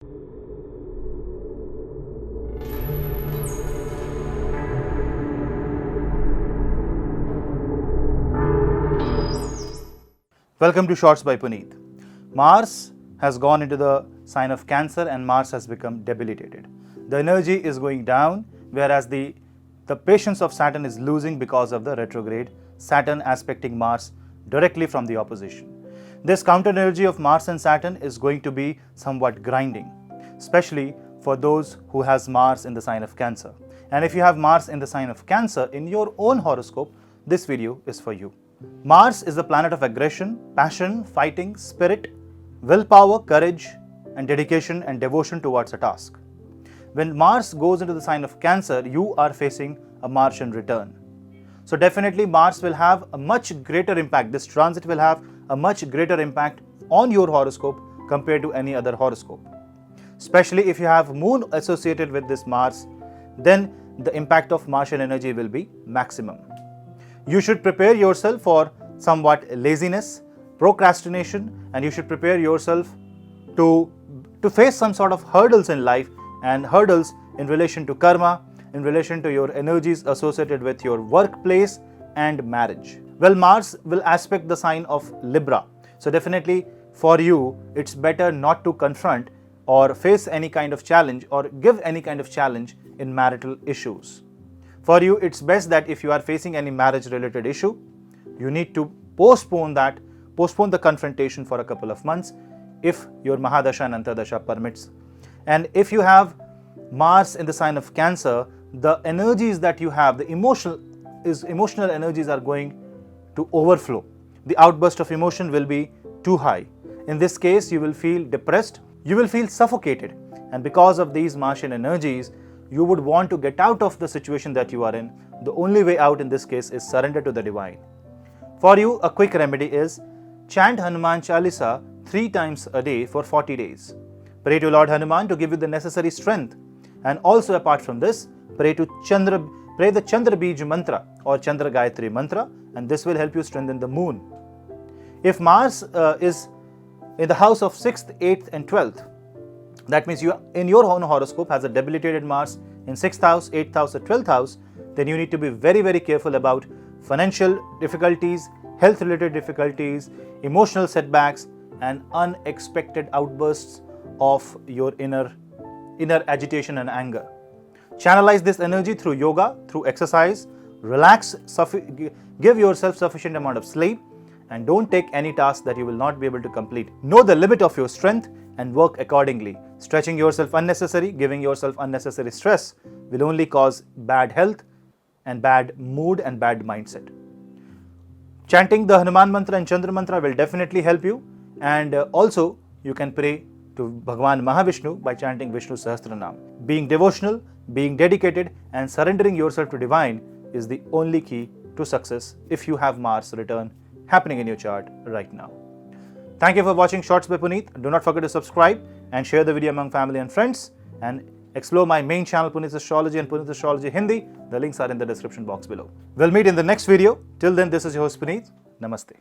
Welcome to Shorts by Puneet. Mars has gone into the sign of Cancer and Mars has become debilitated. The energy is going down, whereas the patience of Saturn is losing because of the retrograde Saturn aspecting Mars directly from the opposition. This counter energy of Mars and Saturn is going to be somewhat grinding, especially for those who has Mars in the sign of Cancer. And if you have Mars in the sign of Cancer in your own horoscope, this video is for you. Mars is the planet of aggression, passion, fighting, spirit, willpower, courage, and dedication and devotion towards a task. When Mars goes into the sign of Cancer, you are facing a Martian return. So definitely Mars will have a much greater impact. This transit will have a much greater impact on your horoscope compared to any other horoscope. Especially if you have Moon associated with this Mars, then the impact of Martian energy will be maximum. You should prepare yourself for somewhat laziness, procrastination, and you should prepare yourself to face some sort of hurdles in life, and hurdles in relation to karma, in relation to your energies associated with your workplace and marriage. Well, Mars will aspect the sign of Libra. So definitely for you, it's better not to confront or face any kind of challenge or give any kind of challenge in marital issues. For you, it's best that if you are facing any marriage related issue, you need to postpone the confrontation for a couple of months if your Mahadasha and Antardasha permits. And if you have Mars in the sign of Cancer, the energies that you have, the emotional energies are going to overflow. The outburst of emotion will be too high. In this case, you will feel depressed, you will feel suffocated. And because of these Martian energies, you would want to get out of the situation that you are in. The only way out in this case is surrender to the divine. For you, a quick remedy is chant Hanuman Chalisa 3 times a day for 40 days. Pray to Lord Hanuman to give you the necessary strength. And also apart from this, pray the Chandra Bij mantra or Chandra Gayatri mantra, and this will help you strengthen the moon. If Mars is in the house of 6th, 8th and 12th, that means you in your own horoscope has a debilitated Mars in 6th house, 8th house or 12th house, then you need to be very, very careful about financial difficulties, health related difficulties, emotional setbacks and unexpected outbursts of your inner agitation and anger. Channelize this energy through yoga, through exercise, relax, give yourself sufficient amount of sleep, and don't take any task that you will not be able to complete. Know the limit of your strength and work accordingly. Stretching yourself unnecessary, giving yourself unnecessary stress will only cause bad health and bad mood and bad mindset. Chanting the Hanuman mantra and Chandra mantra will definitely help you, and also you can pray to Bhagwan Mahavishnu by chanting Vishnu Sahasranam. Being devotional, being dedicated and surrendering yourself to divine is the only key to success if you have Mars return happening in your chart right now. Thank you for watching Shorts by Puneet. Do not forget to subscribe and share the video among family and friends, and explore my main channel Puneet's Astrology and Puneet's Astrology Hindi. The links are in the description box below. We'll meet in the next video. Till then, this is your host Puneet. Namaste.